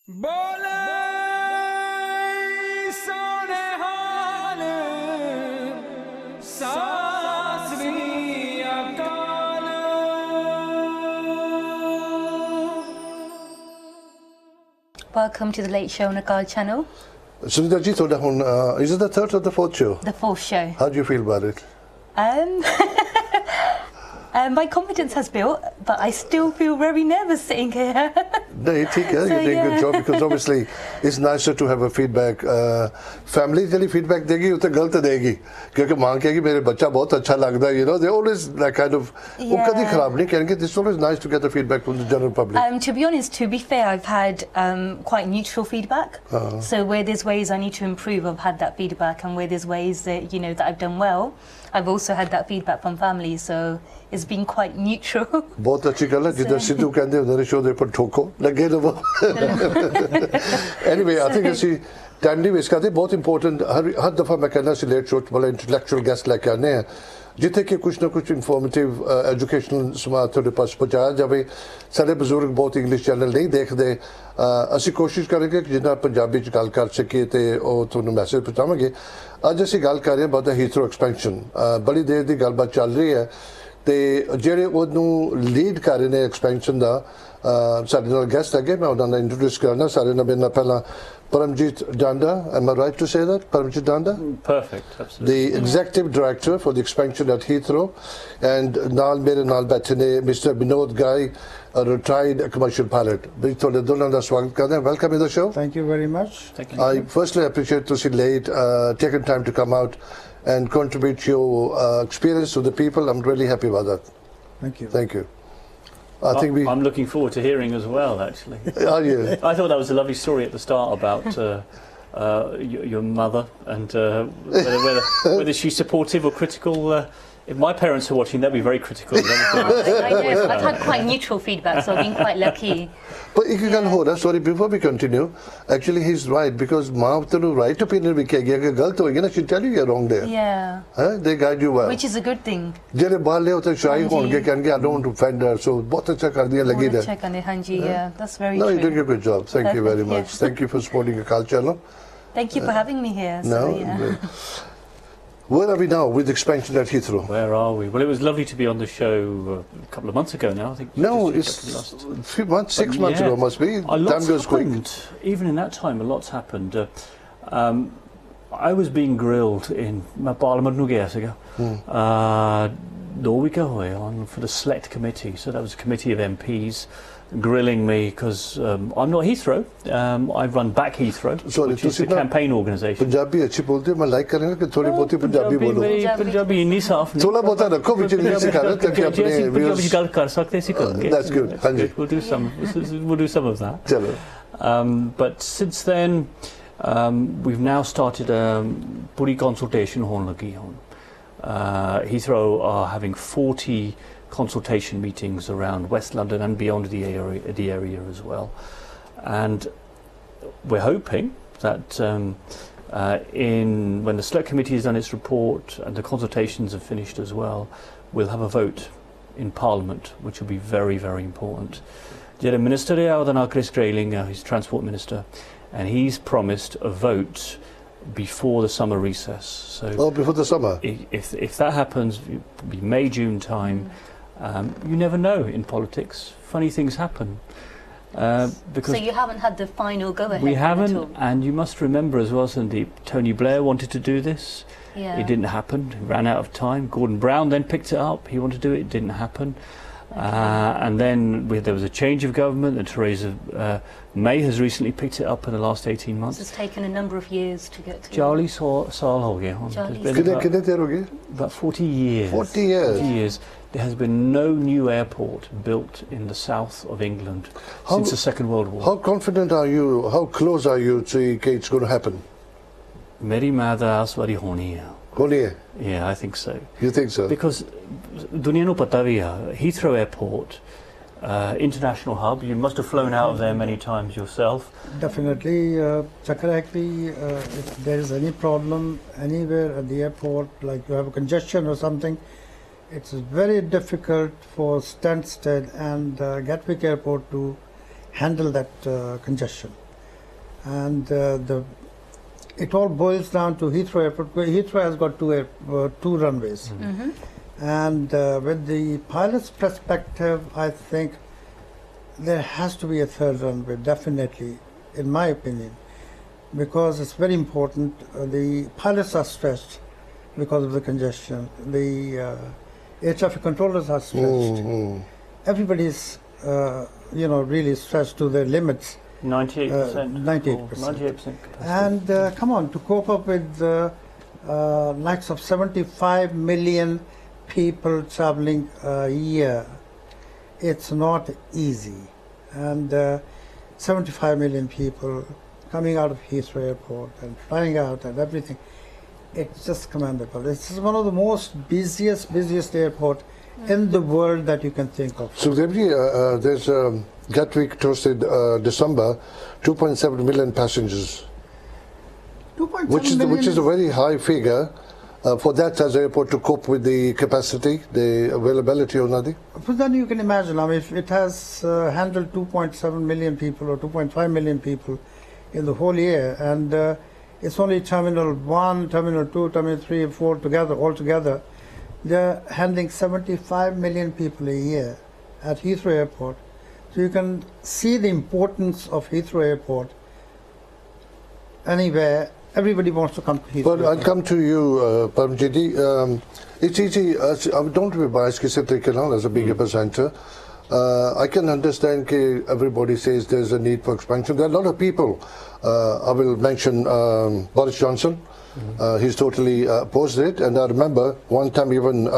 बोले सोने हाल सासरी अकाल। Welcome to the Late Show on Akaal channel. Sunita ji, is it the third or the fourth show? The fourth show. How do you feel about it? My confidence has built, but I still feel very nervous sitting here. No, you're doing a good job, because obviously it's nicer to have a feedback. Family jali feedback degi, utte galat degi. Kyunki maan kehegi mere bachcha bahut acha lagda hai, you know. They always like kind of kadi kharab nahi kahenge. It's always nice to get the feedback from the general public. To be honest, to be fair, I've had quite neutral feedback. So where there's ways I need to improve, I've had that feedback, and where there's ways that that I've done well, I've also had that feedback from family. So it's been quite neutral. बहुत अच्छी गल है जिधर सिद्धू कहते हैं उधर show दे पर ठोको लगे रहो. Anyway, I think ऐसी टैंडी में इसका थे बहुत important. हर दफा मैं कहना सी लेट शो वाला intellectual guest लेके आने हैं जिथे कि कुछ ना कुछ informative educational समाज थोड़े पास पहुंचाया जाए. सारे बुजुर्ग बहुत इंग्लिश चैनल नहीं देखते. ਅਸੀਂ कोशिश करेंगे कि जिन्ना पंजाबी च गल कर सके तो ਉਹ ਤੁਹਾਨੂੰ ਮੈਸੇਜ ਪਹੁੰਚਾਵਾਂਗੇ. ਅੱਜ ਅਸੀਂ ਗੱਲ ਕਰ ਰਹੇ ਹਾਂ about the Heathrow expansion. ਬੜੀ ਦੇਰ ਦੀ ਗੱਲਬਾਤ ਚੱਲ ਰਹੀ ਹੈ ਤੇ ਜਿਹੜੇ ਉਹਨੂੰ ਲੀਡ ਕਰ ਰਹੇ ਨੇ ਐਕਸਪੈਂਸ਼ਨ ਦਾ ਸਾਡੇ ਨਾਲ ਗੈਸਟ ਹੈਗੇ. ਮੈਂ ਉਹਨਾਂ ਨੂੰ ਇੰਟਰੋਡਿਊਸ ਕਰਨਾ. ਸਾਰੇ ਨਾਲ ਮੇਰੇ ਨਾਲ ਪਹਿਲਾਂ Paramjeet Danda, am I right to say that? Paramjeet Danda? Perfect, absolutely. The Executive Director for the expansion at Heathrow. And naal mere naal baithe ne Mr. Vinod Gaye, a retired commercial pilot. Bhi tode donan da swagat karde hain. Welcome to the show. Thank you very much. Thank you. I firstly appreciate to see late, taking time to come out and contribute your experience to the people. I'm really happy about that. Thank you. Thank you. I think I'm looking forward to hearing as well, actually. Are you? I thought that was a lovely story at the start about your mother and whether she's supportive or critical. If my parents are watching, they'll be very critical. I know, I've had quite neutral feedback, so I've been quite lucky. But if you can hold us, sorry, before we continue, actually he's right, because maa tenu right opinion bhi kehegi agar galat hogi na, she'll tell you you're wrong there. Yeah. They guide you well. Which is a good thing. Jere baal le hote shy honge kehnge I don't want to offend her, so bahut acha kar diya lagi there. Check on the Hanji, yeah, that's very No, true. you're doing a good job. Thank you very much. Yeah. Thank you for supporting the Akaal channel. Thank you for having me here. So, No. yeah. Where are we now with the expansion at Heathrow? Where are we? Well, it was lovely to be on the show a couple of months ago now, I think. No, just it's 3 months, 6 months ago must be. A lot's Time goes quick. happened. Even in that time, a lot's happened. I was being grilled in Parliament years ago. 2 weeks ago for the select committee. So that was a committee of MPs grilling me because I'm not Heathrow. I run back Heathrow, which is a campaign organisation. Punjabi अच्छी बोलते हैं. मैं like करेंगे कि थोड़ी बहुत ही पंजाबी बोलो. Punjabi नहीं साफ नहीं. थोड़ा बहुत रखो बीच में सिखा रहे ताकि अपने Punjabi की गल कर सकते हैं सिखाएंगे. That's good. हाँ जी. We'll do some of that. चलो. But since then, we've now started a puri consultation होने लगी हूँ. Heathrow are having 40 consultation meetings around West London and beyond the area as well, and we're hoping that when the select committee has done its report and the consultations are finished as well, we'll have a vote in Parliament, which will be very, very important. The Minister Chris Grayling, he's Transport Minister, and he's promised a vote before the summer recess. So before the summer. If that happens, it'll be May, June time. You never know in politics. Funny things happen. Because so you haven't had the final go-ahead? We haven't, and you must remember as well, Sandeep, Tony Blair wanted to do this. Yeah. It didn't happen. He ran out of time. Gordon Brown then picked it up. He wanted to do it. It didn't happen. Okay. And then there was a change of government, and Theresa May has recently picked it up in the last 18 months. It's taken a number of years to get to Charlie saal ho gaya. About 40 years. 40 years. 40 years. There has been no new airport built in the south of England since the Second World War. How confident are you, how close are you to it's going to happen? Meri madas vari honi hai. Yeah, I think so. You think so? Because duniya nu pata bhi hai, Heathrow Airport, international hub, you must have flown out of there many times yourself. Definitely. If there is any problem anywhere at the airport, like you have a congestion or something, it's very difficult for Stansted and Gatwick Airport to handle that congestion. and it all boils down to Heathrow Airport. Heathrow has got two runways, and with the pilot's perspective, I think there has to be a third runway, definitely, in my opinion, because it's very important. The pilots are stressed because of the congestion. The air traffic controllers are stretched. Everybody's, really stretched to their limits. 98%. 98%. 98% capacity. And come on, to cope up with the likes of 75 million people traveling a year, it's not easy. And 75 million people coming out of Heathrow Airport and flying out and everything, it's just commendable. It's one of the most busiest airport in the world that you can think of. So there's Gatwick toasted December 2.7 million passengers, 2.7 which is a very high figure for that as an airport to cope with the capacity, the availability or nothing. But then you can imagine, I mean, if it has handled 2.7 million people or 2.5 million people in the whole year, and it's only Terminal 1, Terminal 2, Terminal 3 and 4 altogether, they're handling 75 million people a year at Heathrow Airport. So you can see the importance of Heathrow Airport anywhere. Everybody wants to come to Heathrow But I'll Airport. come to you, Paramjeet. It's easy, don't be biased किसे तरीके नाल as a bigger presenter. I can understand that everybody says there's a need for expansion. There are a lot of people. I will mention Boris Johnson. He's totally opposed it. And I remember one time even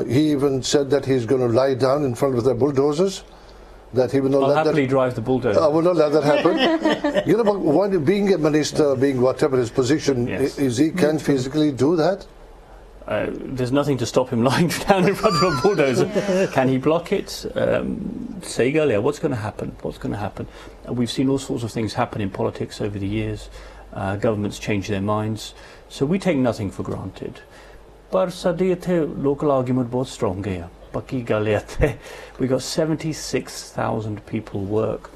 he even said that he's going to lie down in front of the bulldozers. That he will not I'll let happily that, drive the bulldozer. I will not let that happen. You know, but being a minister, being whatever his position, Yes. is he can physically do that? There's nothing to stop him lying down in front of a bulldozer. Can he block it? Say earlier, what's going to happen? What's going to happen? We've seen all sorts of things happen in politics over the years. Governments change their minds. So we take nothing for granted. But sadiyate local argument बहुत strong है. Baki galiyate. We got 76,000 people work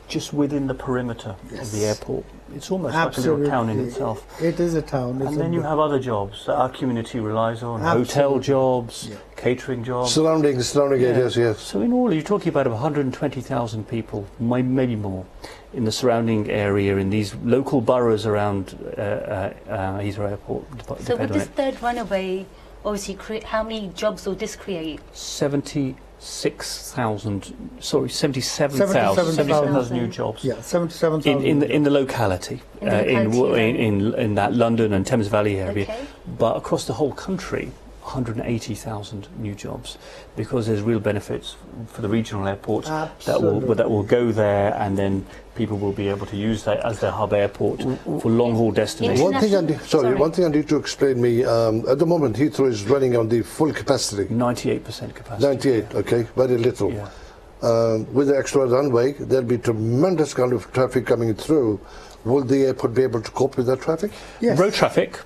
just within the perimeter of the airport. It's almost like a little town in itself. It is a town. And then you have other jobs that our community relies on, Absolutely. hotel jobs, catering jobs. Surrounding areas, yes. So in all, you're talking about 120,000 people, maybe more, in the surrounding area, in these local boroughs around Heathrow Airport. So with this third runaway, obviously, how many jobs will this create? 77,000 new jobs. Yeah, 77,000. In the locality, In the locality, in that London and Thames Valley area, Okay. but across the whole country, 180,000 new jobs, because there's real benefits for the regional airports that will go there, and then people will be able to use that as their hub airport for long haul destinations. One thing I need to explain me. At the moment, Heathrow is running on the full capacity. 98% capacity. 98, okay, very little. Yeah. With the extra runway, there'll be tremendous kind of traffic coming through. Will the airport be able to cope with that traffic? Yes. Road traffic.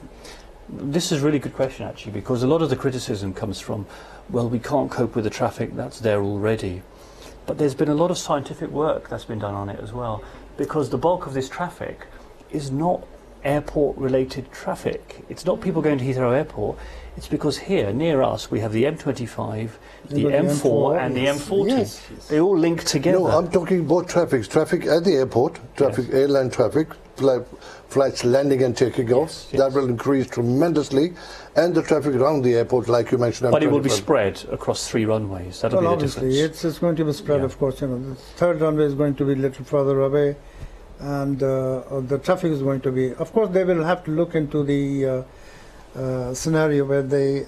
This is a really good question, actually, because a lot of the criticism comes from, well, we can't cope with the traffic that's there already. But there's been a lot of scientific work that's been done on it as well, because the bulk of this traffic is not airport-related traffic. It's not people going to Heathrow Airport. It's because here, near us, we have the M25, the M4 and the M40. Yes. They all link together. No, I'm talking about traffic. Traffic at the airport, traffic, airline traffic, flights landing and taking off. Yes. That will increase tremendously. And the traffic around the airport, like you mentioned. But it will be spread across 3 runways. That'll Well, be the obviously, difference. it's going to be spread, of course. You know, the third runway is going to be a little further away, and the traffic is going to be. Of course, they will have to look into the scenario where they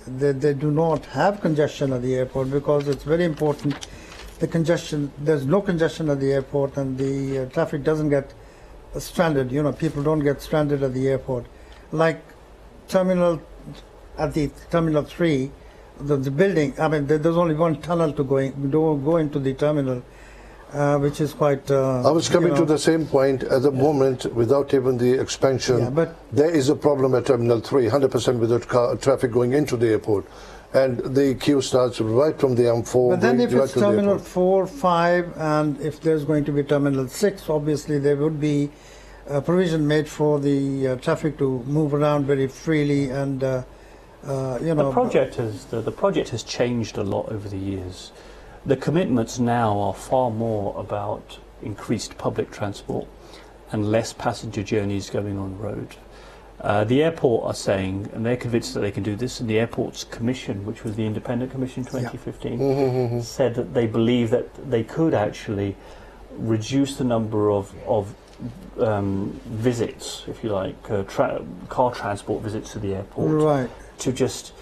do not have congestion at the airport, because it's very important. The congestion, there's no congestion at the airport, and the traffic doesn't get stranded. You know, people don't get stranded at the airport, like at the Terminal 3, the building. I mean, there's only one tunnel to go into the terminal, which is quite. I was coming to the same point. At the moment, without even the expansion, Yeah, but there is a problem at Terminal 3, 100% with the traffic going into the airport. and the queue starts right from the M4. But then going if right it's to the Terminal airport. 4, 5, and if there's going to be Terminal 6, obviously there would be a provision made for the traffic to move around very freely, and you know. The project has changed a lot over the years. The commitments now are far more about increased public transport and less passenger journeys going on road. The airport are saying, and they're convinced that they can do this, and the airport's commission, which was the independent commission 2015, said that they believe that they could actually reduce the number of visits, if you like, car transport visits to the airport, Right. to just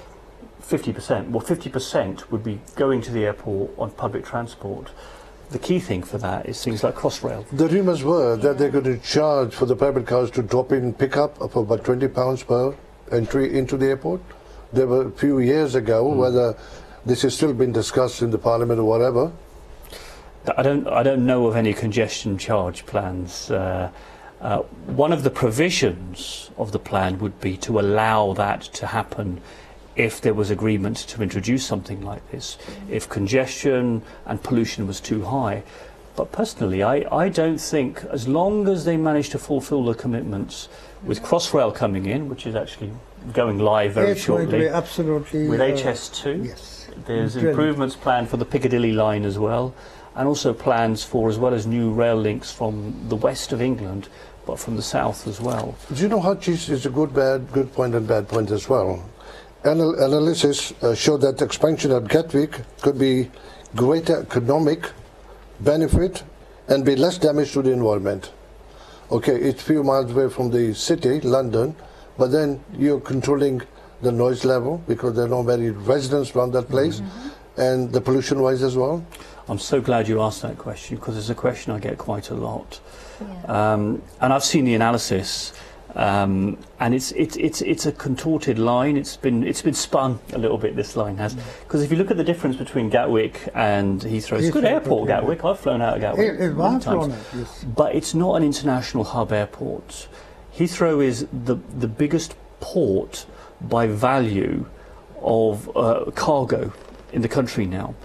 50%. Well, 50% would be going to the airport on public transport. The key thing for that is things like Crossrail. The rumours were that they're going to charge for the private cars to drop in pickup of about £20 per entry into the airport. There were a few years ago, whether this has still been discussed in the Parliament or whatever. I don't know of any congestion charge plans. One of the provisions of the plan would be to allow that to happen if there was agreement to introduce something like this, if congestion and pollution was too high. But personally, I don't think, as long as they manage to fulfil the commitments with Crossrail coming in, which is actually going live very It's going to shortly, be absolutely with HS2, yes. there's Brilliant. improvements planned for the Piccadilly line as well, and also plans for, as well as new rail links from the west of England, but from the south as well. Do you know how cheese is a good point and bad point as well? Analysis showed that expansion at Gatwick could be greater economic benefit and be less damage to the environment. Okay, it's a few miles away from the city, London, but then you're controlling the noise level because there are not many residents around that place, and the pollution wise as well. I'm so glad you asked that question, because it's a question I get quite a lot. Yeah. And I've seen the analysis, and it's a contorted line. It's been spun a little bit. This line has, because if you look at the difference between Gatwick and Heathrow, it's a good airport. yeah. Gatwick. I've flown out of Gatwick many I've times, flown it, yes. but it's not an international hub airport. Heathrow is the biggest port by value of cargo in the country now.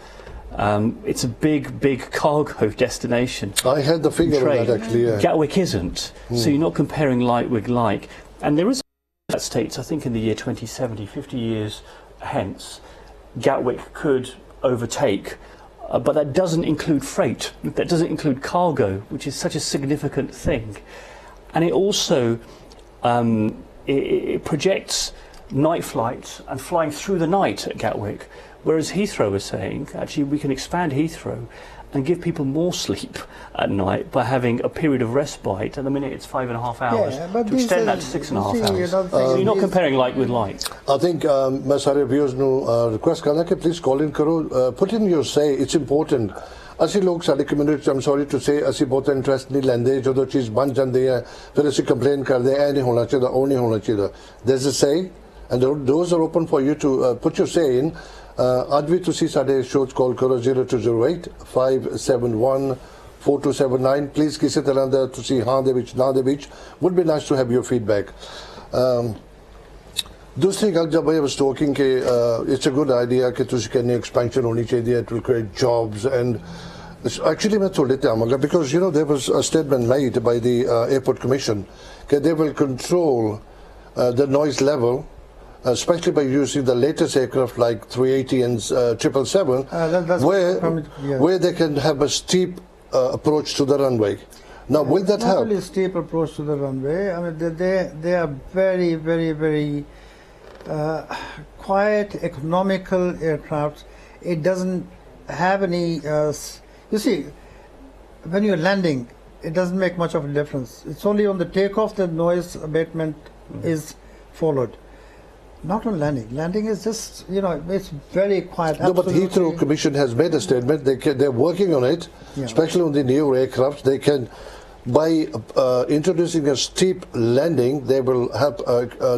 It's a big cargo destination. I had the figure of Trade. that actually, yeah. Gatwick isn't, so you're not comparing like with like. And there is that states, I think in the year 2070, 50 years hence, Gatwick could overtake, but that doesn't include freight, that doesn't include cargo, which is such a significant thing. And it also it projects night flights and flying through the night at Gatwick. Whereas Heathrow is saying, actually, we can expand Heathrow and give people more sleep at night by having a period of respite. At the minute, it's 5.5 hours. Yeah, but to extend that to 6.5 hours. So you're not comparing like with like. I think मैं सारे viewers ਨੂੰ request करना कि please call in करो, put in your say. It's important. ਅਸੀਂ ਲੋਕ ਸਾਡੀ community, I'm sorry to say, ਅਸੀਂ ਬਹੁਤ interest ਨਹੀਂ ਲੈਂਦੇ ਜਦੋਂ ਚੀਜ਼ ਬਣ ਜਾਂਦੀ ਹੈ ਫਿਰ ਅਸੀਂ complain ਕਰਦੇ ਇਹ ਨਹੀਂ ਹੋਣਾ ਚਾਹੀਦਾ ਉਹ ਨਹੀਂ ਹੋਣਾ ਚਾਹੀਦਾ. There's a say, and the doors are open for you to put your say in. ਅੱਜ ਵੀ ਤੁਸੀਂ ਸਾਡੇ ਸ਼ੋਅ ਕਾਲ ਕਰੋ 0208 571 4279. ਪਲੀਜ਼ ਕਿਸੇ ਤਰ੍ਹਾਂ ਦਾ ਤੁਸੀਂ ਹਾਂ ਦੇ ਵਿੱਚ ਨਾ ਦੇ ਵਿੱਚ, would be nice to have your feedback. दूसरी गल जब I was talking कि it's a good idea कि ਤੁਸੀਂ कहने expansion होनी चाहिए, it will create jobs, and actually मैं थोड़े ते आऊँगा because you know there was a statement made by the airport commission that they will control the noise level, especially by using the latest aircraft like 380 and 777, where they can have a steep approach to the runway. Now, will that help? Not only steep approach to the runway. I mean, they are very, very, very quiet, economical aircraft. It doesn't have any. You see, when you're landing, it doesn't make much of a difference. It's only on the takeoff that noise abatement is followed. Not on landing. Landing is just, you know, it's very quiet. No, but Heathrow Commission has made a statement. They're working on it, especially on the new aircraft. They can, by introducing a steep landing, they will help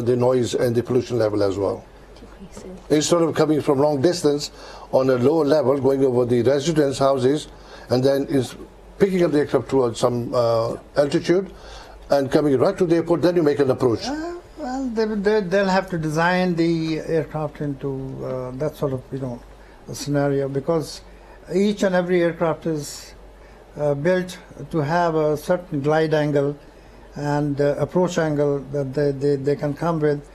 the noise and the pollution level as well. Instead of coming from long distance on a lower level, going over the residence houses, and then is picking up the aircraft towards some altitude and coming right to the airport, then you make an approach. Well, they'll have to design the aircraft into that sort of, a scenario, because each and every aircraft is built to have a certain glide angle and approach angle that they can come with.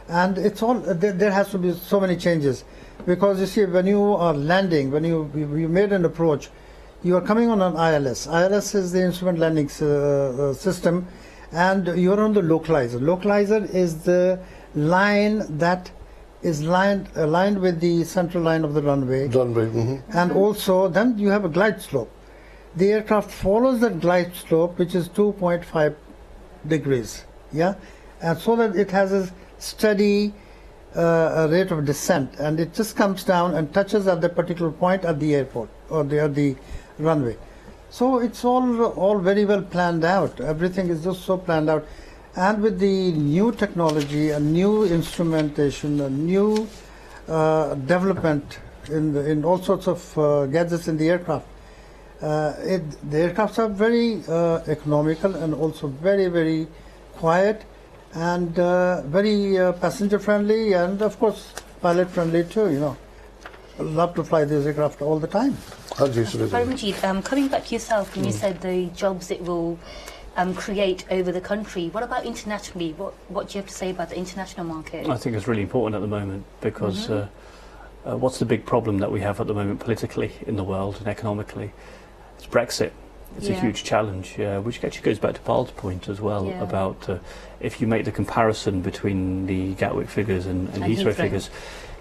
And it's all, there has to be so many changes. Because you see, when you are landing, when you made an approach, you are coming on an ILS. ILS is the instrument landing system, and you're on the localizer. Localizer is the line that is aligned with the central line of the runway. And also, then you have a glide slope. The aircraft follows that glide slope, which is 2.5 degrees, yeah, and so that it has a steady rate of descent, and it just comes down and touches at the particular point at the airport or the runway. So it's all very well planned out. Everything is just so planned out, and with the new technology and new instrumentation and new development in all sorts of gadgets in the aircraft, the aircrafts are very economical and also very, very quiet and very passenger friendly, and of course pilot friendly too. I love to fly this aircraft all the time. Paramjeet, coming back to yourself, when you said the jobs it will create over the country, what about internationally? What do you have to say about the international market? I think it's really important at the moment, because what's the big problem that we have at the moment politically in the world and economically? It's Brexit. It's a huge challenge, which actually goes back to Paul's point as well, about if you make the comparison between the Gatwick figures and Heathrow figures,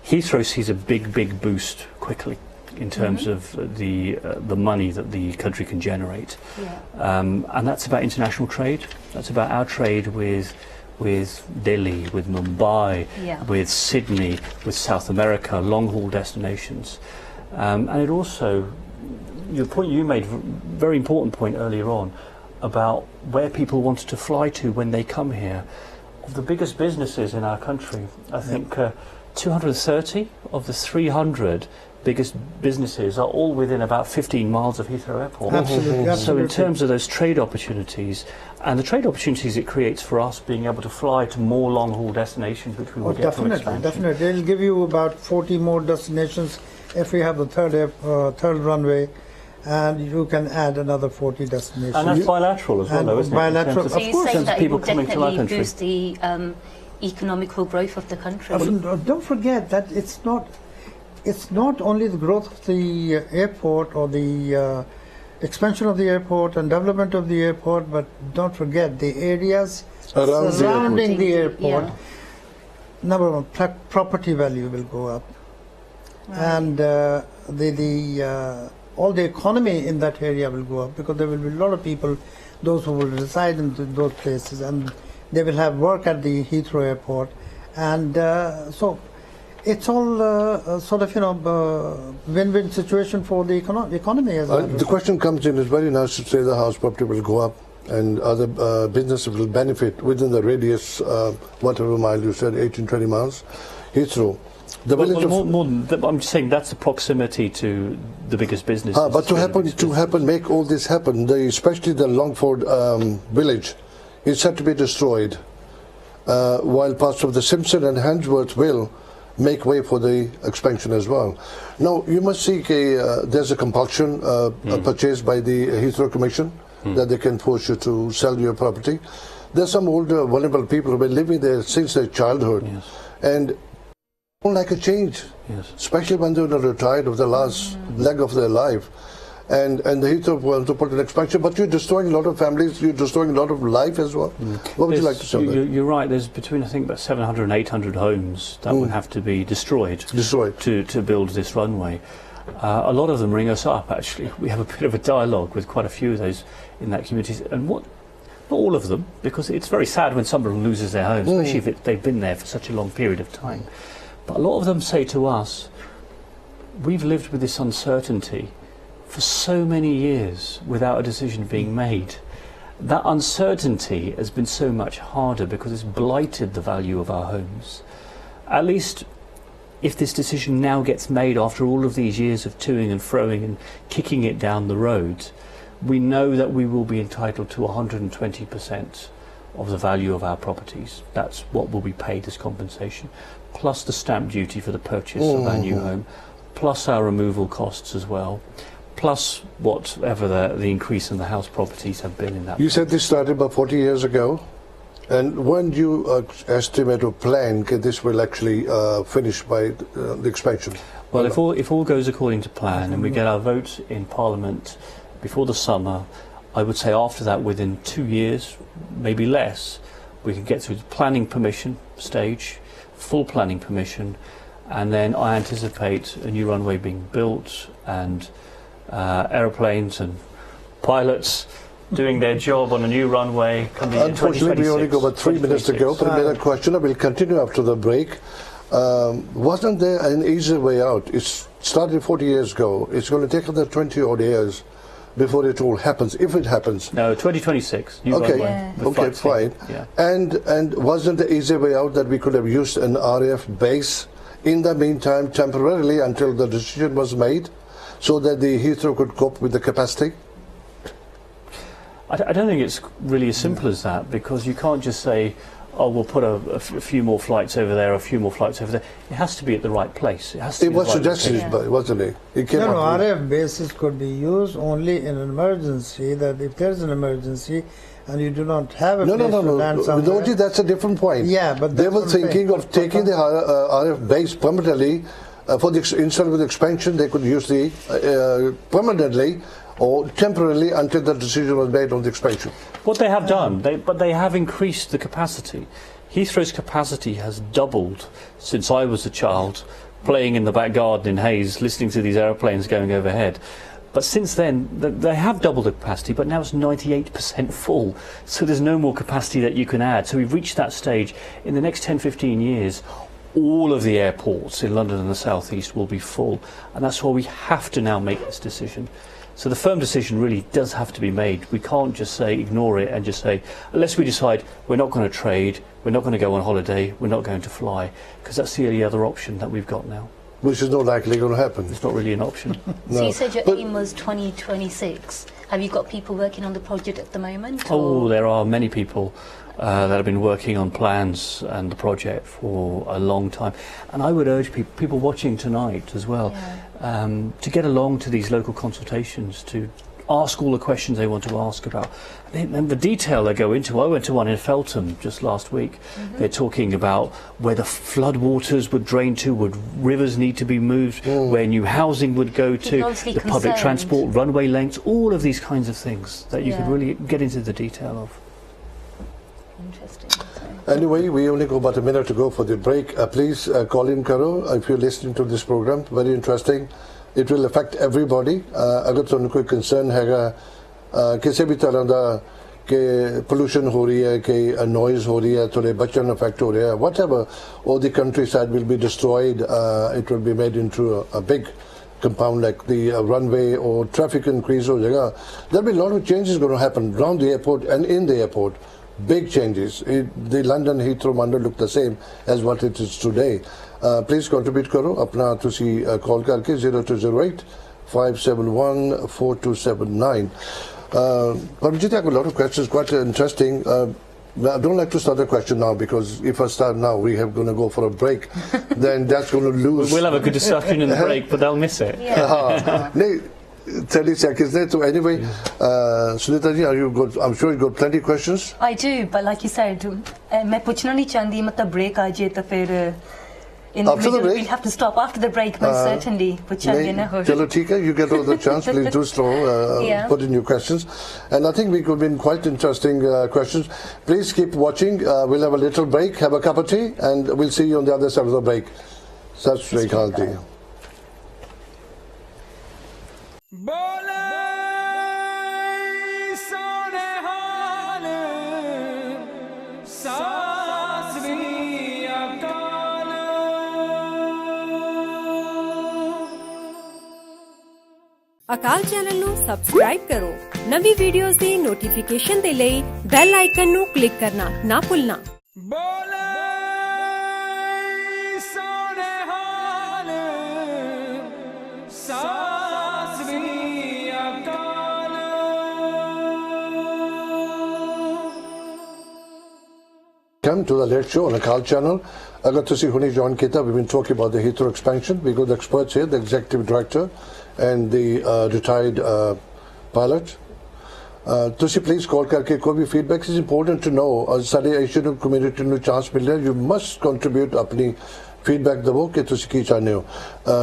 Heathrow sees a big boost quickly in terms of the money that the country can generate, and that's about international trade. That's about our trade with Delhi, with Mumbai, with Sydney, with South America, long-haul destinations, and it also, the point you made, very important point earlier on, about where people wanted to fly to when they come here. Of the biggest businesses in our country, I think 230 of the 300 biggest businesses are all within about 15 miles of Heathrow Airport. Absolutely. So in terms of those trade opportunities, and the trade opportunities it creates for us being able to fly to more long-haul destinations, which we will get from expansion. Definitely. It'll give you about 40 more destinations if we have the third runway, and you can add another 40 destinations. And that's bilateral as well, though, isn't bilateral, it? So you're saying that it will coming to our definitely country. boost the economical growth of the country? Don't forget that it's not only the growth of the airport or the expansion of the airport and development of the airport, but don't forget the areas surrounding the airport. Number one, property value will go up, and all the economy in that area will go up, because there will be a lot of people, those who will reside in those places, and they will have work at the Heathrow Airport, and so it's all sort of win-win situation for the economy as well. The question comes in, it's very nice to say the house property will go up and other businesses will benefit within the radius, whatever mile you said, 18-20 miles. Heathrow. The village more than that, I'm just saying that's the proximity to the biggest businesses. but make all this happen, especially the Longford village is set to be destroyed, while parts of the Simpson and Handsworth will make way for the expansion as well. Now, you must see there's a compulsion purchased by the Heathrow Commission that they can force you to sell your property. There's some older, vulnerable people who have been living there since their childhood, and don't like a change, especially when they're retired of the last leg of their life. And the Heathrow wants to put an expansion, but you're destroying a lot of families, you're destroying a lot of life as well. What would you like to say? You're right, there's between, I think, about 700 and 800 homes that would have to be destroyed to build this runway. A lot of them ring us up, actually. We have a bit of a dialogue with quite a few of those in that community. And not all of them, because it's very sad when someone loses their home, especially if they've been there for such a long period of time. But a lot of them say to us, we've lived with this uncertainty for so many years without a decision being made. That uncertainty has been so much harder because it's blighted the value of our homes. At least if this decision now gets made after all of these years of toing and froing and kicking it down the road, we know that we will be entitled to 120% of the value of our properties. That's what will be paid as compensation, plus the stamp duty for the purchase of our new home, plus our removal costs as well, plus whatever the increase in the house properties have been in that. You said this started about 40 years ago, and when do you estimate or plan that this will actually finish by the expansion? Well, if all goes according to plan and we get our vote in Parliament before the summer, I would say after that, within 2 years, maybe less, we can get through the planning permission stage, full planning permission, and then I anticipate a new runway being built and aeroplanes and pilots doing their job on a new runway coming in 2026. Unfortunately, we only got about 3 minutes to go, but another question, I will continue after the break. Wasn't there an easy way out? It started 40 years ago. It's going to take another 20 odd years before it all happens, if it happens. No, 2026. New Okay, runway. The okay, flight's fine. here. And wasn't the easy way out that we could have used an RAF base in the meantime temporarily until the decision was made, so that the Heathrow could cope with the capacity? I don't think it's really as simple as that, because you can't just say, oh, we'll put a few more flights over there, a few more flights over there. It has to be at the right place. It has to It be was the right suggested, location. wasn't it? It came No, up with- RF bases could be used only in an emergency, that if there's an emergency and you do not have a No, place no, to no, land no. somewhere. Vinodji, that's a different point. Yeah, but they that's were what I'm saying. thinking of taking the RF base permanently for the instead of the expansion. They could use the permanently or temporarily until the decision was made on the expansion. What they have done, but they have increased the capacity. Heathrow's capacity has doubled since I was a child, playing in the back garden in Hayes, listening to these aeroplanes going overhead. But since then, they have doubled the capacity, but now it's 98% full. So there's no more capacity that you can add. So we've reached that stage. In the next 10, 15 years, all of the airports in London and the South East will be full. And that's why we have to now make this decision. So the firm decision really does have to be made. We can't just say, ignore it and just say, unless we decide we're not going to trade, we're not going to go on holiday, we're not going to fly, because that's the only other option that we've got now. Which is not likely going to happen. It's not really an option. So you said your But- aim was 2026. Have you got people working on the project at the moment? Oh, or- there are many people that have been working on plans and the project for a long time. And I would urge people watching tonight as well to get along to these local consultations, to ask all the questions they want to ask about. And the detail they go into, I went to one in Feltham just last week. They're talking about where the flood waters would drain to, would rivers need to be moved, where new housing would go to, obviously the public concerned. transport, runway lengths, all of these kinds of things that you could Yeah. really get into the detail of. Interesting. So- Anyway, we only got about a minute to go for the break. Please call in karo if you're listening to this program. Very interesting. It will affect everybody. अगर तुहानू कोई concern हैगा किसी भी तरह दा कि pollution हो रही है कि noise हो रही है थोड़े बच्चों ਨੂੰ affect हो रहा है whatever, all the countryside will be destroyed. It will be made into a big compound like the runway, or traffic increase हो जाएगा. There'll be a lot of changes going to happen around the airport and in the airport. Big changes. The London Heathrow might look the same as what it is today. Please contribute karo. अपना तुसी call करके 0208 571 4279. Paramjeet, I have a lot of questions, quite interesting. I don't like to start a question now, because if I start now, we have going to go for a break. Then that's going to lose. We'll have a good discussion in the break, but they'll miss it. No, 30 seconds there. So anyway, Sunita ji, are you good? I'm sure you got plenty of questions. I do, but like you said, मैं पूछना नहीं चाहती मतलब break आ जाए तो फिर in the After the middle break? we'll have to stop after the break, most certainly. पूछांगे ना हो. Chalo, theek hai, you get all the chance. Please do so. Yeah. Put in your questions. And I think we could win quite interesting questions. Please keep watching. We'll have a little break, have a cup of tea, and we'll see you on the other side of the break. Sat Shri Akal ji. बोले सोने हाल सासवी अकाल ਅਕਾਲ channel ਨੂੰ subscribe ਕਰੋ ਨਵੀਂ videos ਦੀ notification ਦੇ ਲਈ bell icon ਨੂੰ click ਕਰਨਾ ਨਾ ਭੁੱਲਣਾ बोले सोने हाल सासवी अकाल welcome to the Late Show on Akaal channel. Agar tusi huni join kita, we've been talking about the Heathrow expansion. We got the experts here, the executive director and the retired pilot. Tusi please call karke koi bhi feedback is important to know. Sare Asian community nu chance mil raha, you must contribute apni feedback davo ke tusi ki chahne ho.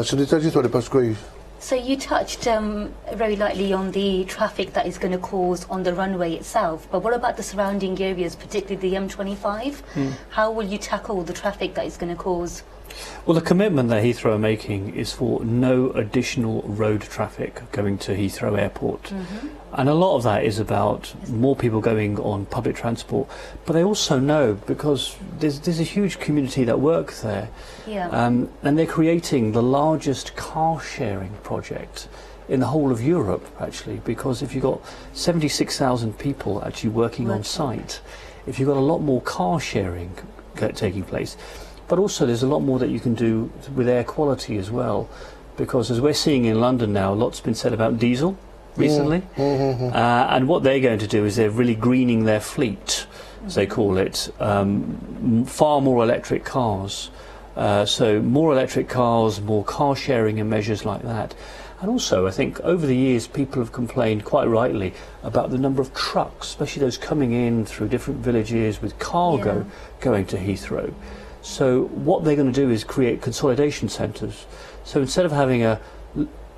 Sunita ji thode paas koi. So you touched very lightly on the traffic that is going to cause on the runway itself, but what about the surrounding areas, particularly the M25? How will you tackle the traffic that is going to cause? Well, the commitment that Heathrow are making is for no additional road traffic going to Heathrow Airport. And a lot of that is about more people going on public transport. But they also know, because there's a huge community that work there, and they're creating the largest car sharing project in the whole of Europe, actually, because if you've got 76,000 people actually working on site, if you've got a lot more car sharing taking place, but also there's a lot more that you can do with air quality as well, because as we're seeing in London now, a lot's been said about diesel recently, and what they're going to do is they're really greening their fleet, as they call it, far more electric cars, so more electric cars, more car sharing and measures like that. And also I think over the years people have complained quite rightly about the number of trucks, especially those coming in through different villages with cargo going to Heathrow. So what they're going to do is create consolidation centres. So instead of having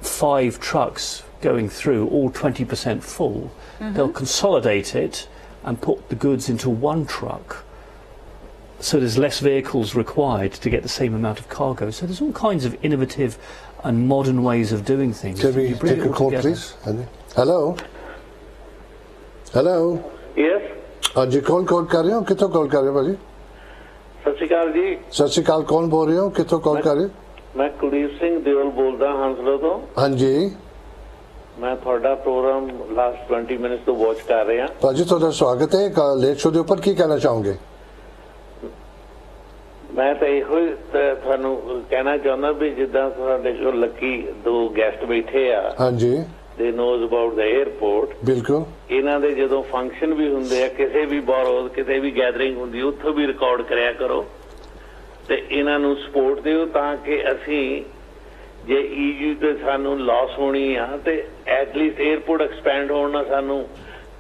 5 trucks going through all 20% full, they'll consolidate it and put the goods into one truck. So there's less vehicles required to get the same amount of cargo. So there's all kinds of innovative and modern ways of doing things. Can we take a call, please? Hello? Hello? Yes? जी कौन call कर रहे हो कितों call कर रहे हो भाजी सत श्री अकाल जी सत श्री अकाल कौन बोल रहे हो कितों कॉल कर रहे हो मैं कुलदीप सिंह दियोल बोलदा हंसलो तो हाँ जी मैं थोड़ा प्रोग्राम लास्ट 20 मिनट्स तो वॉच कर रहे हैं भाजी थोड़ा स्वागत है लेट शो के ऊपर की कहना चाहोगे मैं तो ਇਹੋ ਤੁਹਾਨੂੰ ਕਹਿਣਾ ਚਾਹੁੰਦਾ ਵੀ ਜਿੱਦਾਂ ਸਾਡੇ ਕੋਲ ਲੱਕੀ 2 ਗੈਸਟ ਬੈਠੇ ਆ हाँ जी ਦੇ ਨੋਜ਼ ਅਬਾਊਟ ਦ 에ਅਰਪੋਰਟ बिल्कुल ਇਹਨਾਂ ਦੇ ਜਦੋਂ ਫੰਕਸ਼ਨ ਵੀ ਹੁੰਦੇ ਆ ਕਿਸੇ ਵੀ ਬਾਰੋਜ਼ ਕਿਤੇ ਵੀ ਗੈਦਰਿੰਗ ਹੁੰਦੀ ਉੱਥੋਂ ਵੀ ਰਿਕਾਰਡ ਕਰਿਆ ਕਰੋ ਤੇ ਇਹਨਾਂ ਨੂੰ ਸਪੋਰਟ ਦਿਓ ਤਾਂ ਕਿ ਅਸੀਂ ਜੇ ਈਯੂ ਤੇ ਸਾਨੂੰ ਲਾਸ ਹੋਣੀ ਆ ਤੇ ਐਟਲੀਸਟ 에ਅਰਪੋਰਟ ਐਕਸਪੈਂਡ ਹੋਣ ਨਾਲ ਸਾਨੂੰ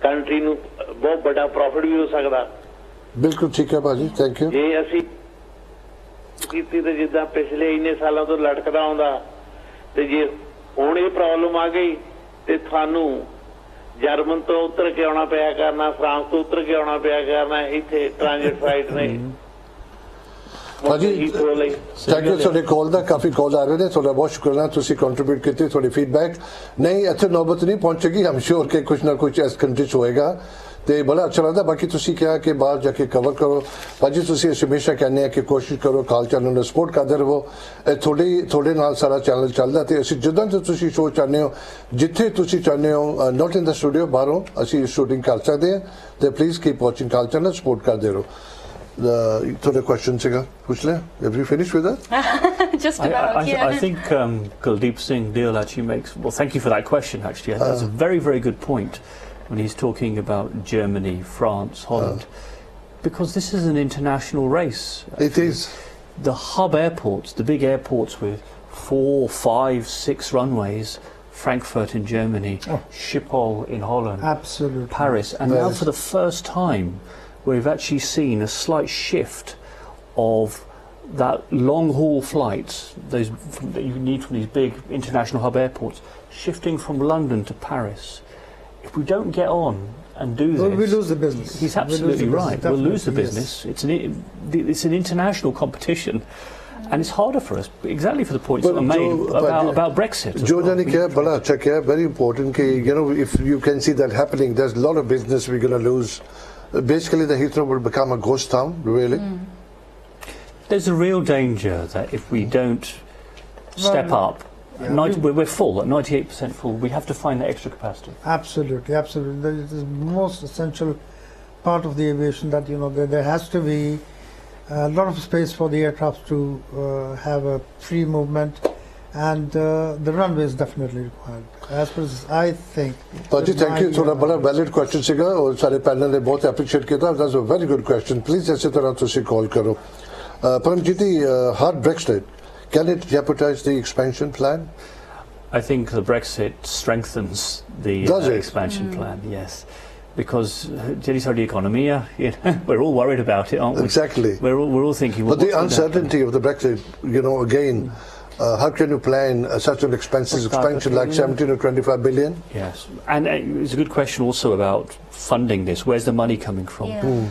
ਕੰਟਰੀ ਨੂੰ ਬਹੁਤ ਵੱਡਾ ਪ੍ਰੋਫਿਟ ਵੀ ਹੋ ਸਕਦਾ बिल्कुल ठीक है भाजी थैंक यू ਜੇ ਅਸੀਂ ਕੀਤੀ ਤੇ ਜਿੱਦਾਂ ਪਿਛਲੇ ਇੰਨੇ ਸਾਲਾਂ ਤੋਂ ਲਟਕਦਾ ਆਉਂਦਾ ਤੇ ਜੇ ਹੁਣ ਇਹ ਪ੍ਰੋਬਲਮ ਆ ਗਈ ਤੇ ਤੁਹਾਨੂੰ ਜਰਮਨ ਤੋਂ ਉੱਤਰ ਕੇ ਆਉਣਾ ਪਿਆ ਕਰਨਾ ਫਰਾਂਸ ਤੋਂ ਉੱਤਰ ਕੇ ਆਉਣਾ ਪਿਆ ਕਰਨਾ ਇੱਥੇ ਟ੍ਰਾਂਜ਼ਿਟ ਫਲਾਈਟ ਨੇ भाजी थैंक यू ਤੁਹਾਡੇ ਕਾਲ ਦਾ ਕਾਫੀ ਕਾਲ ਆ ਰਹੇ ਨੇ ਤੁਹਾਡਾ ਬਹੁਤ ਸ਼ੁਕਰਾਨਾ ਤੁਸੀਂ ਕੰਟਰੀਬਿਊਟ ਕੀਤੀ ਤੁਹਾਡੀ ਫੀਡਬੈਕ ਨਹੀਂ ਇੱਥੇ ਨੌਬਤ ਨਹੀਂ ਪਹੁੰਚੇਗੀ ਹਮ ਸ਼ੋਰ ਕਿ ਕੁਝ ਨਾ ਕੁਝ ਇਸ ਕੰਟਰੀ ਹੋਏਗਾ ਤੇ ਬੜਾ ਅੱਛਾ ਲੱਗਦਾ ਬਾਕੀ ਤੁਸੀਂ ਕਿਹਾ ਕਿ ਬਾਹਰ ਜਾ ਕੇ ਕਵਰ ਕਰੋ ਭਾਜੀ ਤੁਸੀਂ ਹਮੇਸ਼ਾ ਕਹਿੰਦੇ ਆ ਕਿ ਕੋਸ਼ਿਸ਼ ਕਰੋ ਕਾਲ ਚੈਨਲ ਨੂੰ ਸਪੋਰਟ ਕਰਦੇ ਰਹੋ ਤੁਹਾਡੇ ਨਾਲ ਸਾਰਾ ਚੈਨਲ ਚੱਲਦਾ ਤੇ ਅਸੀਂ ਜਦੋਂ ਤੁਸੀਂ ਸ਼ੋਅ ਚਾਹੁੰਦੇ ਹੋ ਜਿੱਥੇ ਤੁਸੀਂ ਚਾਹੁੰਦੇ ਹੋ ਨਾਟ ਇਨ ਦਾ ਸਟੂਡੀਓ ਬਾਹਰੋਂ ਅਸੀਂ ਸ਼ੂਟਿੰਗ ਕਰ ਸਕਦੇ ਹਾਂ ਤੇ please keep watching call channel support ਕਰਦੇ ਰਹੋ ਤੁਹਾਡੇ ਕੁਐਸਚਨ ਸੀਗਾ ਪੁੱਛ ਲੈ have you finished with that Just about, I think Kuldeep Singh Deol actually makes, well, thank you for that question actually, that's a very, very good point when he's talking about Germany, France, Holland, because this is an international race. it is The hub airports, the big airports with 4, 5, 6 runways, Frankfurt in Germany, Schiphol in Holland, Absolutely. Paris, and now for the first time we've actually seen a slight shift of that long haul flights, those that you need from these big international hub airports, shifting from London to Paris. If we don't get on and do this, we lose the business. He's absolutely right. We'll lose the business. Yes. It's an international competition, and it's harder for us. Exactly for the points that are made about Brexit. Joe ne kiya bada acha kiya, very important ki if you can see that happening, there's a lot of business we're going to lose. Basically, the Heathrow will become a ghost town. Really, there's a real danger that if we don't step up. We're full at 98% full. We have to find that extra capacity. Absolutely, absolutely. That is the most essential part of the aviation, that there has to be a lot of space for the aircraft to have a free movement, and the runway is definitely required. As far as I think. Paji, thank you. थोड़ा बड़ा valid question सीगा और सारे panel ने बहुत appreciate किया था. That's a very good question. Please ऐसे तरह तुसी call करो. Paramjeet, hard Brexit, can it jeopardize the expansion plan? I think the Brexit strengthens the expansion plan, yes. Because Jenny the economy, you know, we're all worried about it, aren't we? Exactly. We're all thinking. But the uncertainty of the Brexit, you know, again, how can you plan such an expensive expansion like 17 or 25 billion? Yes, and it's a good question also about funding this. Where's the money coming from? Yeah.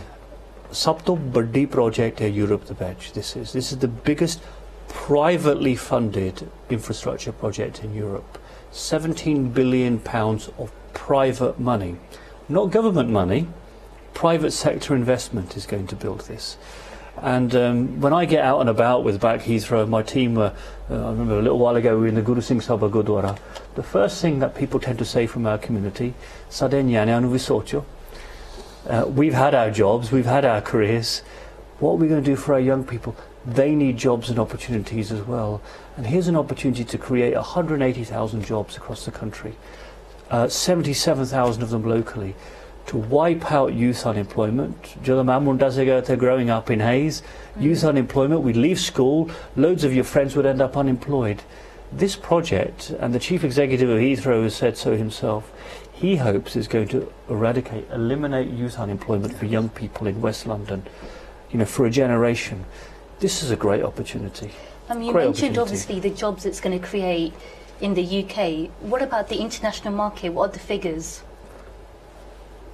Sab to badi project hai Europe the Badge. This is the biggest privately funded infrastructure project in Europe. 17 billion pounds of private money, not government money. Private sector investment is going to build this. And when I get out and about with back Heathrow, my team, I remember a little while ago we were in the Guru Singh Sabha Gurdwara. The first thing that people tend to say from our community, Sade nyane anu visocho. We've had our jobs, we've had our careers. What are we going to do for our young people? They need jobs and opportunities as well. And here's an opportunity to create 180,000 jobs across the country, 77,000 of them locally, to wipe out youth unemployment. They're growing up in Hayes. Youth unemployment, we'd leave school, loads of your friends would end up unemployed. This project, and the chief executive of Heathrow has said so himself, he hopes is going to eliminate youth unemployment for young people in West London, you know, for a generation. This is a great opportunity. You mentioned obviously the jobs it's going to create in the UK. What about the international market? What are the figures?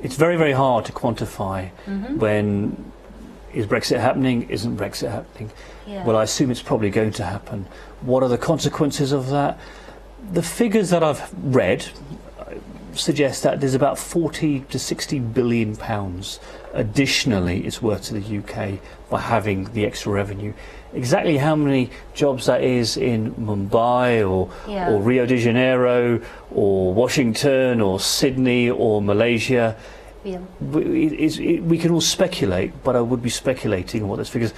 It's very, very hard to quantify when is Brexit happening, isn't Brexit happening. Yeah. Well, I assume it's probably going to happen. What are the consequences of that? The figures that I've read suggest that there's about 40 to 60 billion pounds additionally it's worth to the UK by having the extra revenue. Exactly how many jobs that is in Mumbai or Rio de Janeiro or Washington or Sydney or Malaysia, we can all speculate, but I would be speculating on what those figures.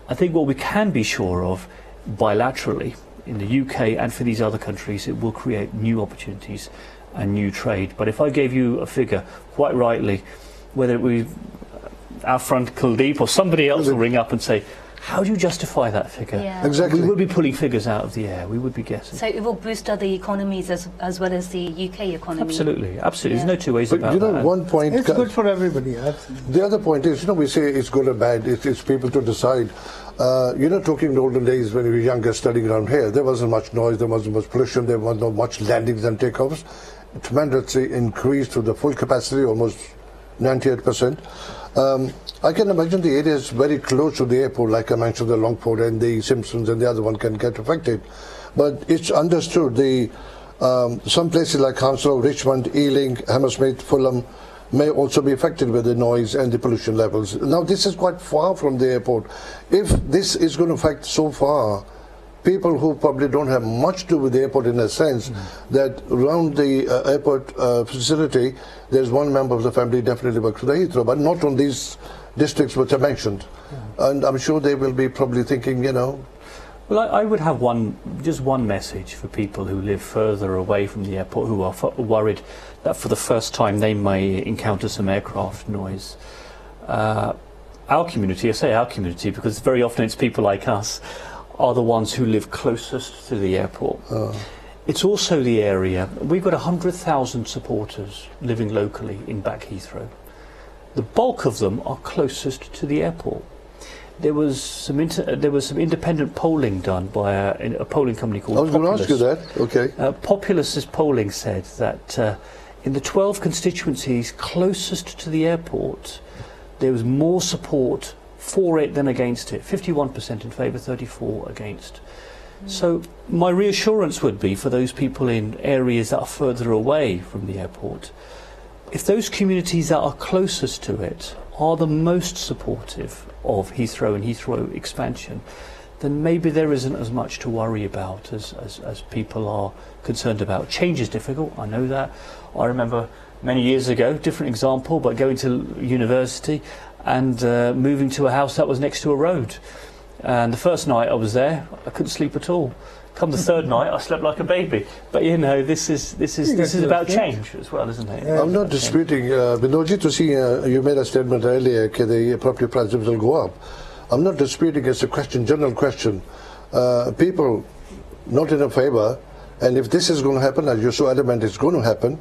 I think what we can be sure of bilaterally in the UK and for these other countries, it will create new opportunities and new trade. But if I gave you a figure, quite rightly, whether it be our front Kuldeep or somebody else will ring up and say, how do you justify that figure? Yeah. Exactly. We would be pulling figures out of the air. We would be guessing. So it will boost other economies as well as the UK economy. Absolutely, absolutely. Yeah. There's no two ways But about you know, that. one point. It's good for everybody. Absolutely. The other point is, you know, we say it's good or bad. It's people to decide. You know, talking in the olden days when we were younger, studying around here, there wasn't much noise, there wasn't much pollution, there was not much landings and takeoffs. It tremendously increased to the full capacity, almost 98%. I can imagine the areas very close to the airport, like I mentioned, the Longford and the Simpsons and the other one can get affected. But it's understood some places like Hounslow, Richmond, Ealing, Hammersmith, Fulham may also be affected with the noise and the pollution levels. Now this is quite far from the airport. If this is going to affect so far people who probably don't have much to do with the airport in a sense, that around the airport facility, there's one member of the family definitely works for the Heathrow, but not on these districts which I mentioned. And I'm sure they will be probably thinking, you know. Well, I would have just one message for people who live further away from the airport, who are worried that for the first time they may encounter some aircraft noise. Our community, I say our community because very often it's people like us, are the ones who live closest to the airport. It's also the area, we've got 100,000 supporters living locally in back Heathrow. The bulk of them are closest to the airport. There was some independent polling done by a polling company called I was going to ask you that, okay. Populus's polling said that in the 12 constituencies closest to the airport, there was more support for it than against it. 51% in favour, 34% against. So my reassurance would be for those people in areas that are further away from the airport, if those communities that are closest to it are the most supportive of Heathrow and Heathrow expansion, then maybe there isn't as much to worry about as people are concerned about. Change is difficult, I know that. I remember many years ago, different example, but going to university and moving to a house that was next to a road. And the first night I was there, I couldn't sleep at all. Come the third night, I slept like a baby. But you know, this is about change as well, isn't it? I'm not disputing, Vinodji, to see you made a statement earlier that the property prices will go up. I'm not disputing, it's a question, general question. People not in a favour, and if this is going to happen, as you're so adamant it's going to happen,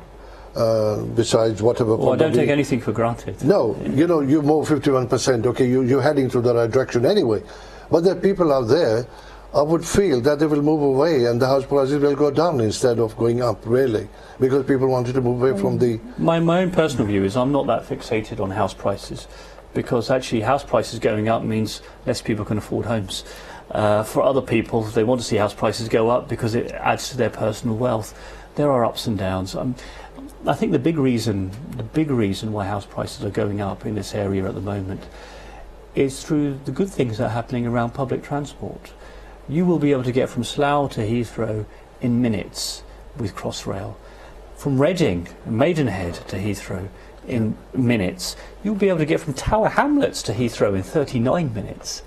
besides whatever. Well, I don't take anything for granted. No, you know, you move 51%, okay, you're heading to the right direction anyway. But there are people out there, I would feel that they will move away and the house prices will go down instead of going up, really, because people wanted to move away from the... My own personal view is I'm not that fixated on house prices, because actually house prices going up means less people can afford homes. For other people, they want to see house prices go up because it adds to their personal wealth. There are ups and downs. I think the big reason why house prices are going up in this area at the moment is through the good things that are happening around public transport. You will be able to get from Slough to Heathrow in minutes with Crossrail. From Reading, Maidenhead to Heathrow in minutes. You'll be able to get from Tower Hamlets to Heathrow in 39 minutes.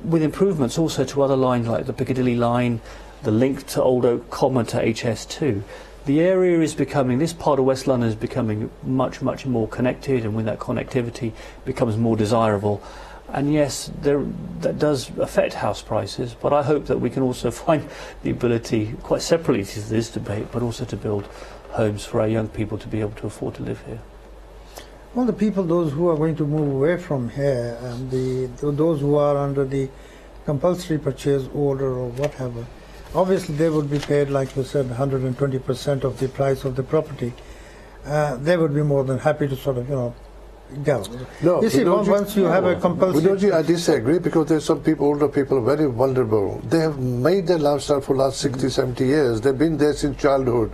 With improvements also to other lines like the Piccadilly line, the link to Old Oak Common to HS2. The area is becoming, this part of West London is becoming much, much more connected, and when that connectivity becomes more desirable, and yes, that does affect house prices, but I hope that we can also find the ability, quite separately to this debate, but also to build homes for our young people to be able to afford to live here. Well, the people, those who are going to move away from here, and those who are under the compulsory purchase order or whatever, obviously they would be paid, like you said, 120% of the price of the property. They would be more than happy to sort of, go. No, you see, once you have a compulsory... Vinodji, I disagree, because there's some people, older people, very vulnerable. They have made their lifestyle for the last 60, 70 years. They've been there since childhood.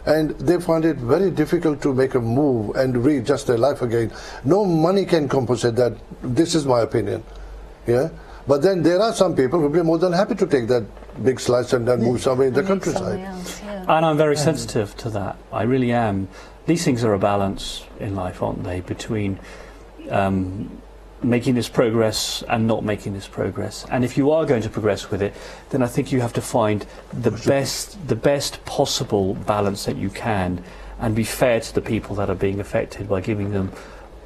And they find it very difficult to make a move and readjust their life again. No money can compensate that. This is my opinion. Yeah. But then there are some people who will be more than happy to take that big slice and then move somewhere in the countryside. Else, yeah. And I'm very sensitive to that. I really am. These things are a balance in life, aren't they, between making this progress and not making this progress. And if you are going to progress with it, then I think you have to find the best possible balance that you can, and be fair to the people that are being affected by giving them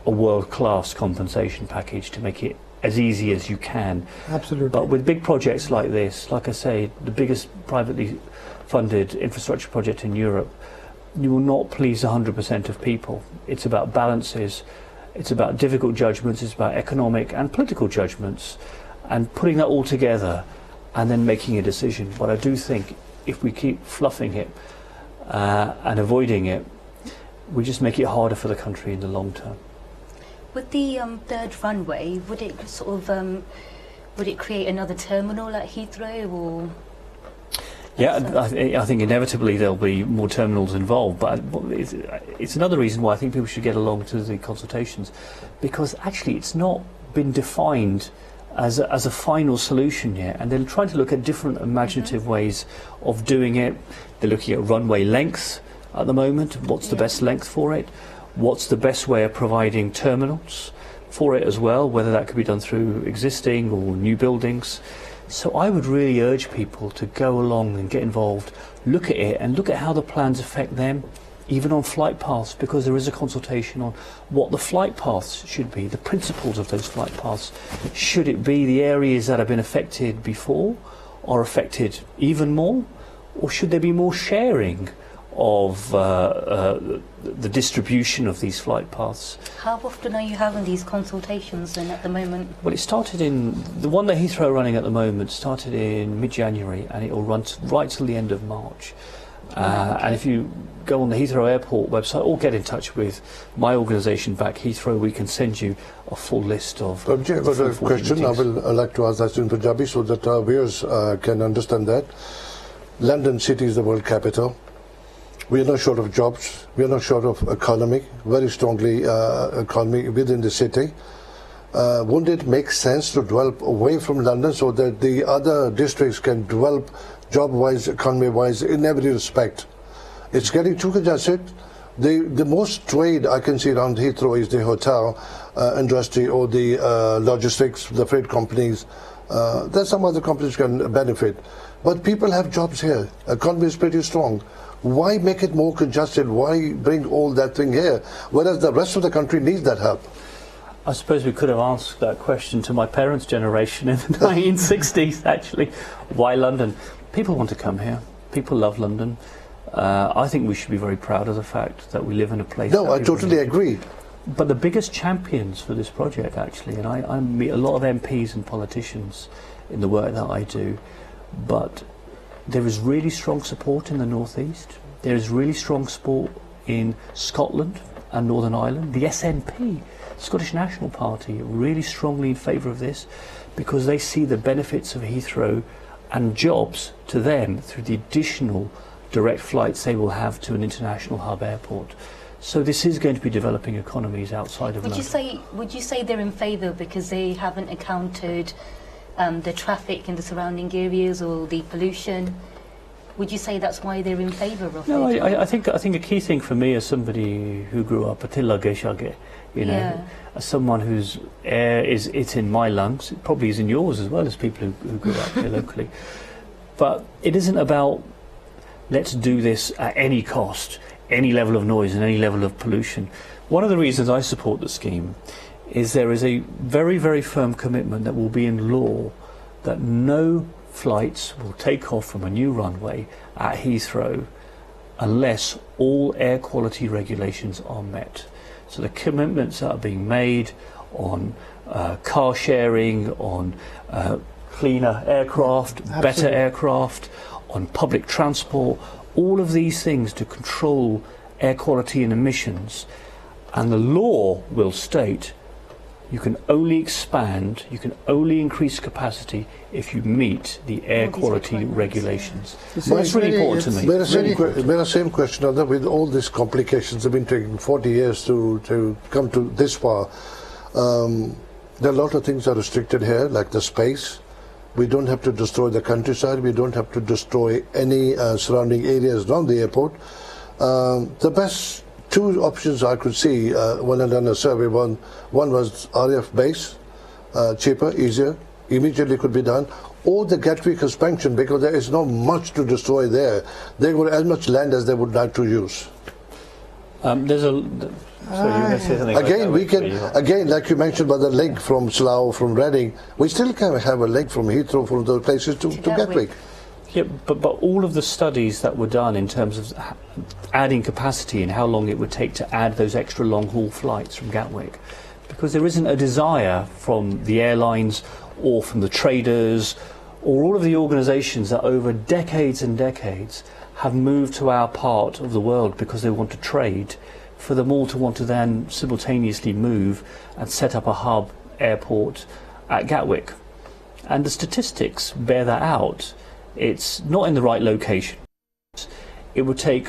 a world-class compensation package to make it as easy as you can. Absolutely. But with big projects like this, like I say, the biggest privately funded infrastructure project in Europe, you will not please 100% of people. It's about balances, it's about difficult judgments, it's about economic and political judgments, and putting that all together and then making a decision. But I do think if we keep fluffing it and avoiding it, we just make it harder for the country in the long term. With the third runway, would it sort of would it create another terminal at Heathrow, or? Yeah, I think inevitably there'll be more terminals involved, but it's another reason why I think people should get along to the consultations, because actually it's not been defined as a final solution yet, and they're trying to look at different imaginative ways of doing it. They're looking at runway length at the moment. What's the best length for it? What's the best way of providing terminals for it as well, whether that could be done through existing or new buildings. So I would really urge people to go along and get involved, look at it and look at how the plans affect them, even on flight paths, because there is a consultation on what the flight paths should be, the principles of those flight paths. Should it be the areas that have been affected before or affected even more, or should there be more sharing of the distribution of these flight paths? How often are you having these consultations then at the moment? Well, it started in, the one that Heathrow are running at the moment started in mid-January, and it will run right till the end of March. And if you go on the Heathrow Airport website or get in touch with my organisation back, Heathrow, we can send you a full list of... Paramjeet, I've got a question. I will like to ask that in Punjabi so that our viewers can understand that. London City is the world capital. We are not short of jobs. We are not short of economy, very strongly economy within the city. Wouldn't it make sense to develop away from London so that the other districts can develop job-wise, economy-wise, in every respect? It's getting too congested. The most trade I can see around Heathrow is the hotel industry or the logistics, the freight companies. There's some other companies can benefit. But people have jobs here. Economy is pretty strong. Why make it more congested? Why bring all that thing here? Whereas the rest of the country needs that help. I suppose we could have asked that question to my parents' generation in the 1960s, actually. Why London? People want to come here. People love London. I think we should be very proud of the fact that we live in a place... No, I totally agree. But the biggest champions for this project, actually, and I meet a lot of MPs and politicians in the work that I do, but there is really strong support in the North East. There is really strong support in Scotland and Northern Ireland. The SNP, Scottish National Party, are really strongly in favour of this because they see the benefits of Heathrow and jobs to them through the additional direct flights they will have to an international hub airport. So this is going to be developing economies outside of London. Would you say they're in favour because they haven't accounted the traffic in the surrounding areas or the pollution? Would you say that's why they're in favour of No, it? I think a key thing for me as somebody who grew up Attila Geshage, you know, Yeah. as someone whose air it's in my lungs, it probably is in yours as well as people who grew up here locally. But it isn't about let's do this at any cost, any level of noise and any level of pollution. One of the reasons I support the scheme is there is a very, very firm commitment that will be in law that no flights will take off from a new runway at Heathrow unless all air quality regulations are met. So the commitments that are being made on car sharing, on cleaner aircraft, better aircraft, on public transport, all of these things to control air quality and emissions. And the law will state you can only expand, you can only increase capacity if you meet the air quality regulations. Yeah. That's really important to me. Mera same question, Nanda, with all these complications have been taking 40 years to come to this far. There are a lot of things are restricted here, like the space. We don't have to destroy the countryside. We don't have to destroy any surrounding areas around the airport. The best two options I could see when I done a survey, one was RAF base, cheaper, easier, immediately could be done, or the Gatwick expansion, because there is not much to destroy there. They got as much land as they would like to use. There's a... So you may say something Again, about we that, can, again, like you mentioned about the link from Slough, from Reading, we still can have a link from Heathrow, from those places to Gatwick. Yeah, but all of the studies that were done in terms of adding capacity and how long it would take to add those extra long-haul flights from Gatwick, because there isn't a desire from the airlines or from the traders or all of the organisations that over decades and decades have moved to our part of the world because they want to trade, for them all to want to then simultaneously move and set up a hub airport at Gatwick. And the statistics bear that out. It's not in the right location. It would take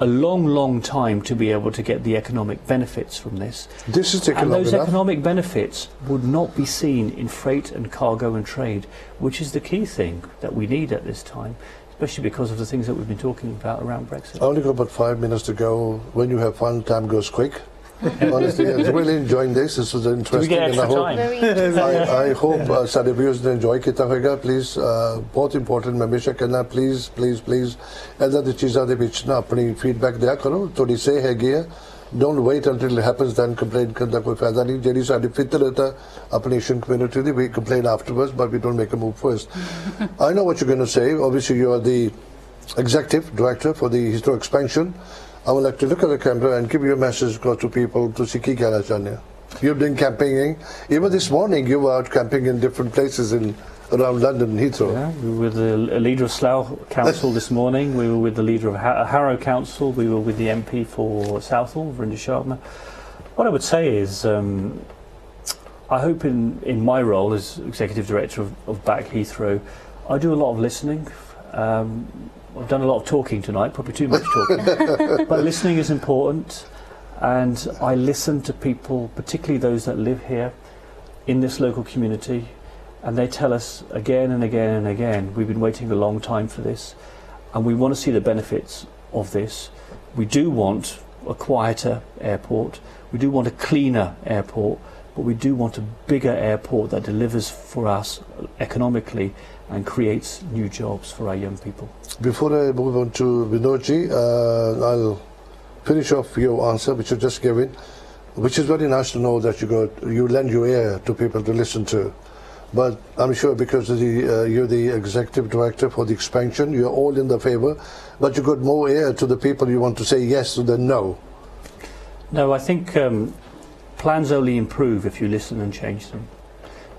a long, long time to be able to get the economic benefits from this. This is taking and long those enough. economic benefits would not be seen in freight and cargo and trade, which is the key thing that we need at this time, especially because of the things that we've been talking about around Brexit. I only got about 5 minutes to go. When you have fun, time goes quick. Honestly, I was really enjoying this. This was interesting. Do we get extra time? I hope सारे viewers ने enjoy किया होगा. Please, बहुत important मैं हमेशा कहना please ऐसा दी चीज़ां दे विच ना अपनी feedback दिया करो. थोड़ी से है गया. Don't wait until it happens then complain करने कोई फायदा नहीं. जेडी साडी फितरत है अपनी Asian community the we complain afterwards but we don't make a move first. I know what you're going to say. Obviously you are the executive director for the Heathrow expansion. I would like to look at the camera and give you a message to people to see what you're doing. You're doing camping. Even this morning you were out camping in different places around London, Heathrow. Yeah, we were with the leader of Slough Council this morning. We were with the leader of Harrow Council. We were with the MP for Southall, Vrinda Sharma. What I would say is, I hope in my role as Executive Director of Back Heathrow, I do a lot of listening. I've done a lot of talking tonight, probably too much talking, but listening is important, and I listen to people, particularly those that live here in this local community, and they tell us again and again and again, we've been waiting a long time for this, and we want to see the benefits of this. We do want a quieter airport, we do want a cleaner airport, but we do want a bigger airport that delivers for us economically and creates new jobs for our young people. Before I move on to Vinodji, I'll finish off your answer, which you just given, which is very nice to know that you lend your ear to people to listen to. But I'm sure because of you're the executive director for the expansion, you're all in the favor, but you got more ear to the people you want to say yes than no. No, I think plans only improve if you listen and change them.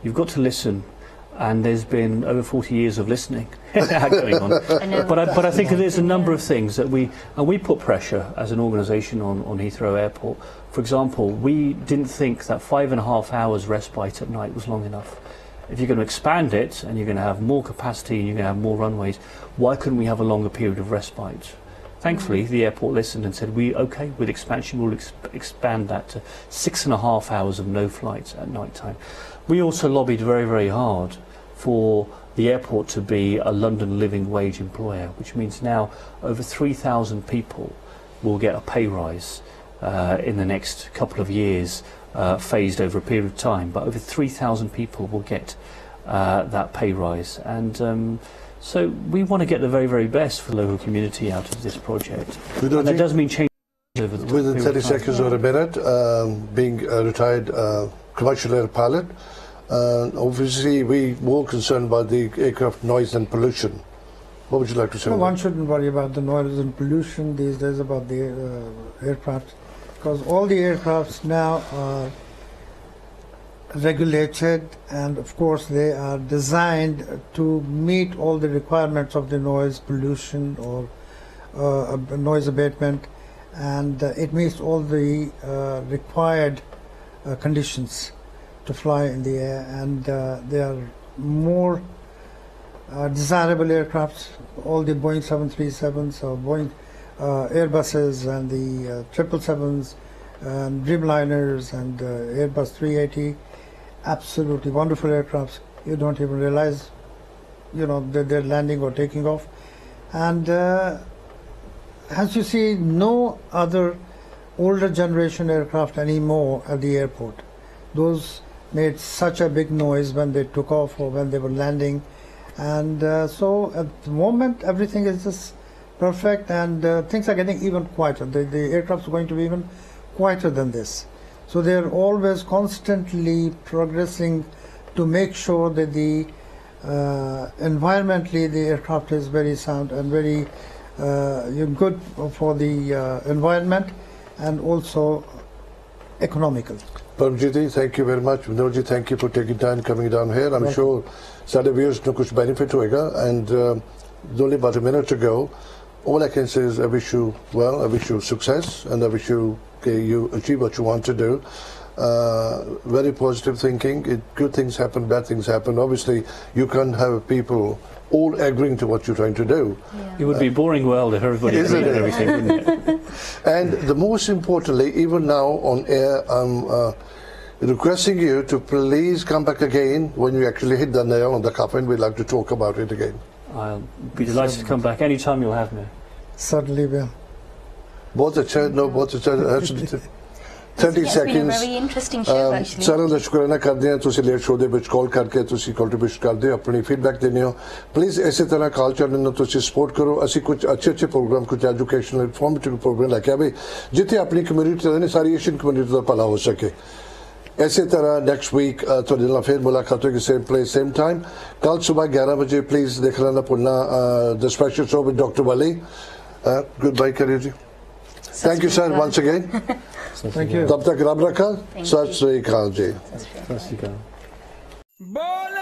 You've got to listen, and there's been over 40 years of listening going on. But I think there's a number of things that we put pressure as an organisation on Heathrow Airport. For example, we didn't think that 5.5 hours respite at night was long enough. If you're going to expand it and you're going to have more capacity and you're going to have more runways, why couldn't we have a longer period of respite? Thankfully, the airport listened and said, okay, with expansion, we'll expand that to 6.5 hours of no flights at night time. We also lobbied very, very hard for the airport to be a London living wage employer, which means now over 3,000 people will get a pay rise in the next couple of years, phased over a period of time, but over 3,000 people will get that pay rise. And so we want to get the very, very best for the local community out of this project. And that does mean change over the within 30 seconds or a minute, being a retired commercial air pilot, obviously we're more concerned about the aircraft noise and pollution. What would you like to say? No, one shouldn't worry about the noise and pollution these days about the aircraft, because all the aircrafts now are regulated, and of course they are designed to meet all the requirements of the noise pollution or noise abatement, and it meets all the required conditions to fly in the air, and they are more desirable aircrafts. All the Boeing 737s or Boeing Airbuses and the 777s and Dreamliners and Airbus 380, absolutely wonderful aircrafts. You don't even realize, that they're landing or taking off. And as you see, no other older generation aircraft anymore at the airport. Those made such a big noise when they took off or when they were landing. And so at the moment, everything is just perfect, and things are getting even quieter. The aircraft are going to be even quieter than this. So they are always constantly progressing to make sure that the environmentally the aircraft is very sound and very good for the environment, and also economical. Paramjeet, thank you very much. Vinodji, thank you for taking time coming down here. I'm sure ਸਾਡੇ viewers ਨੂੰ ਕੁਝ benefit ਹੋਏਗਾ, and only about a minute to go. All I can say is I wish you well, I wish you success, and I wish you achieve what you want to do. Very positive thinking. Good things happen, bad things happen. Obviously, you can't have people all agreeing to what you're trying to do. It would be a boring world if everybody agreed on everything, wouldn't it? And the most importantly, even now on air, I'm requesting you to please come back again when you actually hit the nail on the coffin. We'd like to talk about it again. I'll be delighted to come back anytime you'll have me. Certainly will. बहुत अच्छा 30 It's seconds. been a very interesting show, actually. ਸਾਰਿਆਂ ਦਾ ਸ਼ੁਕਰਾਨਾ ਕਰਦੇ ਹਾਂ ਤੁਸੀਂ late show ਦੇ ਵਿੱਚ ਕਾਲ ਕਰਕੇ ਤੁਸੀਂ ਕੰਟਰੀਬਿਊਟ ਕਰਦੇ ਹੋ, ਆਪਣੀ ਫੀਡਬੈਕ ਦਿੰਦੇ ਹੋ। ਪਲੀਜ਼ ਇਸੇ ਤਰ੍ਹਾਂ ਕਾਲ ਚੈਨਲ ਨੂੰ ਤੁਸੀਂ ਸਪੋਰਟ ਕਰੋ। ਅਸੀਂ ਕੁਝ ਅੱਛੇ ਪ੍ਰੋਗਰਾਮ, ਕੁਝ ਐਜੂਕੇਸ਼ਨਲ ਇਨਫੋਰਮੇਟਿਵ ਪ੍ਰੋਗਰਾਮ ਲੈ ਕੇ ਆਵੇ ਜਿੱਥੇ ਆਪਣੀ ਕਮਿਊਨਿਟੀ ਦੇ ਸਾਰੀ ਏਸ਼ੀਅਨ ਕਮਿਊਨਿਟੀ ਦਾ ਭਲਾ ਹੋ ਸਕੇ। ਇਸੇ ਤਰ੍ਹਾਂ ਨੈਕਸਟ ਵੀਕ ਤੁਹਾਡੇ ਨਾਲ ਫਿਰ ਮੁਲਾਕਾਤ ਹੋਏਗੀ, ਸੇਮ ਪਲੇਸ ਸੇਮ ਟਾਈਮ। ਕੱਲ ਸਵੇਰ 11 ਵਜੇ ਪਲੀਜ਼ ਦੇਖਣਾ ਨਾ ਭੁੱਲਣਾ ਦ ਸਪੈਸ਼ਲ ਸ਼ੋਅ ਵਿਦ ਡਾਕਟਰ ਵਾਲੀ। ਗੁੱਡ ਬਾਈ ਕਰਿਓ ਜੀ। Thank you, sir, once again. Thank you. तब तक रब रखा। सत श्री अकाल जी। बोले